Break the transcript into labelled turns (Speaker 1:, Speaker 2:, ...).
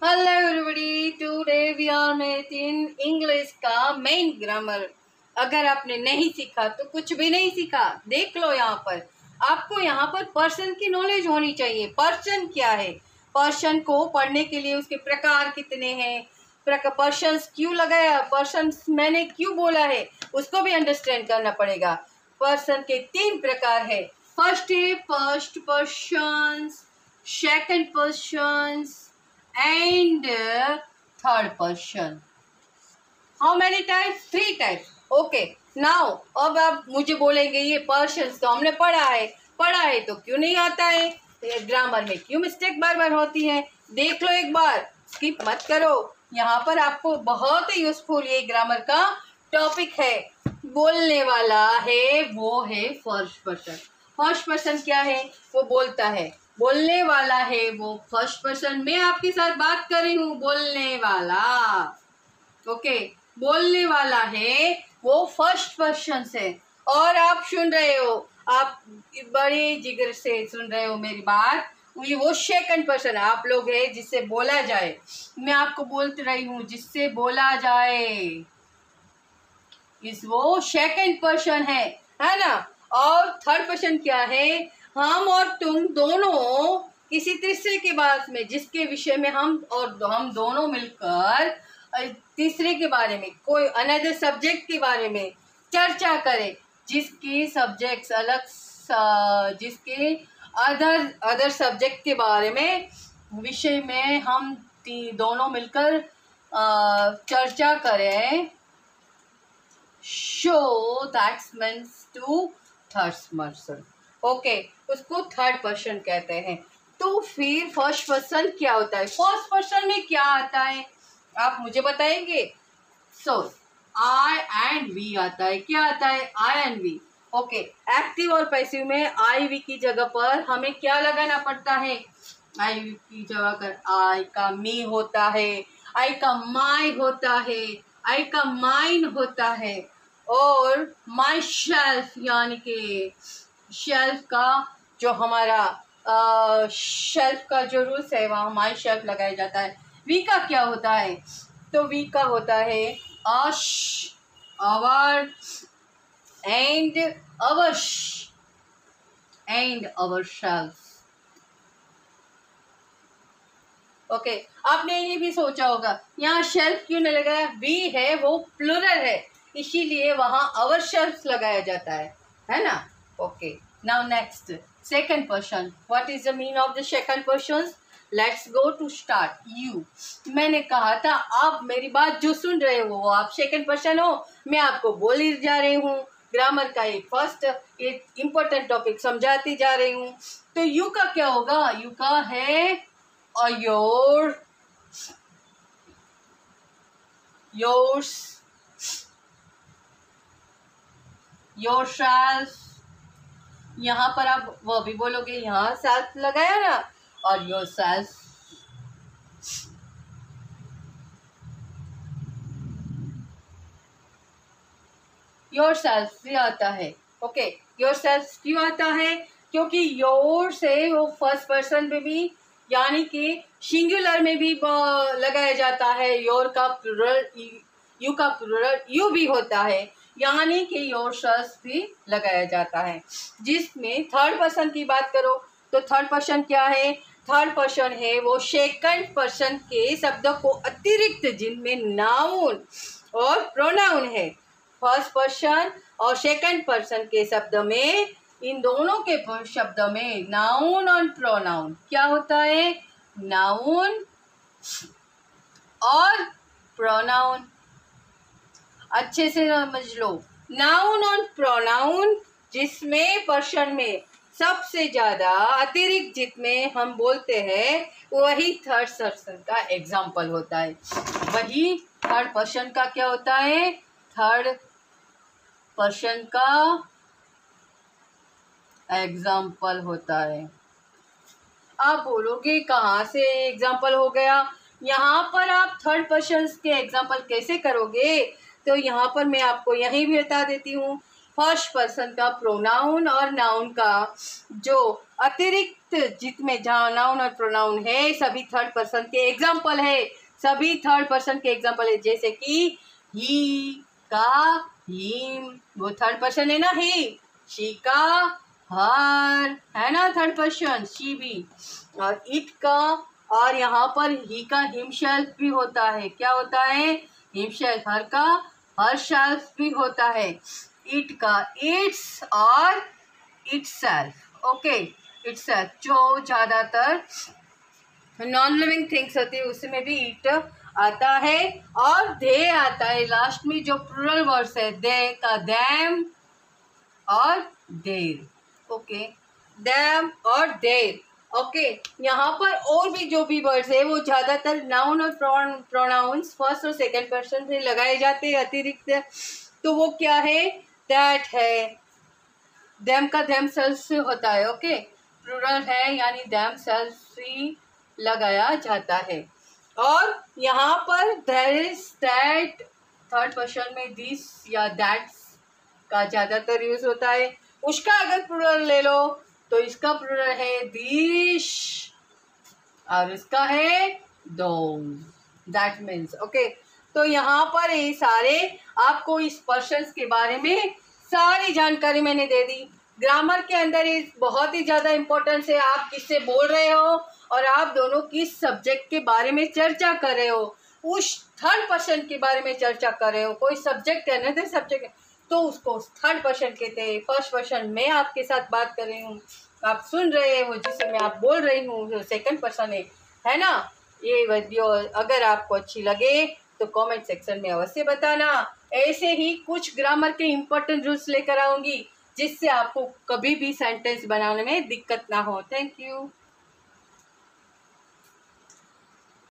Speaker 1: Hello everybody, today we are making English का main grammar. अगर आपने नहीं सीखा तो कुछ भी नहीं सीखा। देख लो, यहाँ पर आपको यहाँ पर पर्सन की नॉलेज होनी चाहिए। पर्सन क्या है, पर्सन को पढ़ने के लिए उसके प्रकार कितने हैं, पर्सन्स क्यों लगाया, पर्सन्स मैंने क्यों बोला है, उसको भी अंडरस्टैंड करना पड़ेगा। पर्सन के 3 प्रकार है। फर्स्ट है first persons, second persons and third person. How many types? 3 types. Okay. Now अब आप मुझे बोलेंगे ये पर्सन्स तो हमने पढ़ा है तो क्यों नहीं आता है, ग्रामर में क्यों मिस्टेक बार बार होती है। देख लो एक बार, स्किप मत करो। यहाँ पर आपको बहुत ही यूजफुल ये ग्रामर का टॉपिक है। बोलने वाला है वो है फर्स्ट पर्सन। फर्स्ट पर्सन क्या है, वो बोलता है। बोलने वाला है वो फर्स्ट पर्सन। मैं आपके साथ बात कर रही हूँ, बोलने वाला। ओके, बोलने वाला है वो फर्स्ट पर्सन से। और आप सुन रहे हो, आप बड़े जिगर से सुन रहे हो मेरी बात। ये वो सेकंड पर्सन आप लोग है जिससे बोला जाए। मैं आपको बोलती रही हूँ जिससे बोला जाए, इस वो सेकंड पर्सन है ना। और थर्ड पर्सन क्या है, हम और तुम दोनों किसी तीसरे के बारे में, जिसके विषय में हम दोनों मिलकर तीसरे के बारे में, कोई अनदर सब्जेक्ट के बारे में चर्चा करें, जिसके सब्जेक्ट्स अलग, जिसके अदर सब्जेक्ट के बारे में, विषय में हम दोनों मिलकर चर्चा करें। So that's means to third person. Okay, उसको थर्ड पर्सन कहते हैं। तो फिर फर्स्ट पर्सन क्या होता है, फर्स्ट पर्सन में क्या आता है आप मुझे बताएंगे। सो आई एंड वी आता है। क्या आता है, आई एंड वी। ओके, एक्टिव और पैसिव में आई वी की जगह पर हमें क्या लगाना पड़ता है, आई वी की जगह पर आई का मी होता है, आई का माई होता है, आई का माइन होता है, और माई शेल्फ यानी कि शेल्फ का जो हमारा शेल्फ का जो रूल्स है वहाँ माई शेल्फ लगाया जाता है। वी का क्या होता है, तो वी का होता है us, our and ours and our self. Okay, आपने ये भी सोचा होगा यहाँ शेल्फ क्यों नहीं लगाया, वी है वो प्लूरल है, इसीलिए वहाँ अवर शेल्फ लगाया जाता है ना। Okay, now next second person. What is the mean of the second person, let's go to start. You, मैंने कहा था आप मेरी बात जो सुन रहे हो वो आप सेकंड पर्सन हो। मैं आपको बोल ही जा रही हूँ, ग्रामर का एक फर्स्ट एक इम्पोर्टेंट टॉपिक समझाती जा रही हूँ। तो यू का क्या होगा, यू का है yours, yourself। यहाँ पर आप वो भी बोलोगे, यहाँ सेल्फ लगाया ना, और yourself। yourself भी आता है। ओके, yourself क्यों आता है, क्योंकि योर से वो फर्स्ट पर्सन में भी यानी कि सिंगुलर में भी लगाया जाता है। योर का प्लूरल, यू का प्लूरल यू भी होता है, यानी कि योरसेल्फ भी लगाया जाता है। जिसमें थर्ड पर्सन की बात करो तो थर्ड पर्सन क्या है, थर्ड पर्सन है वो सेकंड पर्सन के शब्दों को अतिरिक्त जिनमें नाउन और प्रोनाउन है। फर्स्ट पर्सन और सेकंड पर्सन के शब्द में, इन दोनों के शब्द में नाउन और प्रोनाउन क्या होता है, नाउन और प्रोनाउन। अच्छे से समझ लो, नाउन और प्रोनाउन जिसमें पर्सन में सबसे ज्यादा अतिरिक्त जितने हम बोलते हैं वही थर्ड पर्सन का एग्जाम्पल होता है। वही थर्ड पर्सन का क्या होता है, थर्ड पर्सन का एग्जाम्पल होता है। आप बोलोगे कहाँ से एग्जाम्पल हो गया, यहाँ पर आप थर्ड पर्सन के एग्जाम्पल कैसे करोगे, तो यहाँ पर मैं आपको यही भी बता देती हूँ। फर्स्ट पर्सन का प्रोनाउन और नाउन का जो अतिरिक्त जितने जहाँ नाउन और प्रोनाउन है सभी थर्ड पर्सन के एग्जाम्पल है, सभी थर्ड पर्सन के एग्जाम्पल है। जैसे कि ही का, हिम, वो थर्ड पर्सन है ना ही। शी का, हर, है ना थर्ड पर्सन, शी भी। और इट का, और यहाँ पर ही का हिमसेल्फ भी होता है। क्या होता है? हिमसेल्फ। हर का हरसेल्फ भी होता है। इट का इट्स और इटसेल्फ। ओके, इटसेल्फ जो ज़्यादातर नॉन लिविंग थिंग्स होती है उसमें भी इट आता है। और दे आता है लास्ट में, जो प्लूरल वर्ड्स है दे का देम और देर। ओके, देम और देर। ओके, यहाँ पर और भी जो भी वर्ड्स है वो ज़्यादातर नाउन और प्रोनाउंस फर्स्ट और सेकंड पर्सन से लगाए जाते हैं अतिरिक्त। तो वो क्या है? दैट है, देम का देम सेल्फ से होता है। ओके, प्लूरल है यानी देम सेल्फ से लगाया जाता है। और यहाँ पर there is, that third person में दिस या दैट्स का ज़्यादातर यूज होता है। उसका अगर प्लूरल ले लो तो इसका प्लूरल है दिश और इसका है दोज। That means okay. तो यहाँ पर ये सारे आपको इस पर्सन्स के बारे में सारी जानकारी मैंने दे दी। ग्रामर के अंदर ये बहुत ही ज़्यादा इम्पोर्टेंस है। आप किससे बोल रहे हो और आप दोनों किस सब्जेक्ट के बारे में चर्चा कर रहे हो, उस थर्ड पर्सन के बारे में चर्चा कर रहे हो। कोई सब्जेक्ट है, अनदर सब्जेक्ट तो उसको थर्ड पर्सन कहते हैं। फर्स्ट पर्सन मैं आपके साथ बात कर रही हूँ, आप सुन रहे हो, जिससे मैं आप बोल रही हूँ जो सेकंड पर्सन है ना। ये वीडियो अगर आपको अच्छी लगे तो कमेंट सेक्शन में अवश्य बताना। ऐसे ही कुछ ग्रामर के इम्पोर्टेंट रूल्स लेकर आऊँगी जिससे आपको कभी भी सेंटेंस बनाने में दिक्कत ना हो। Thank you.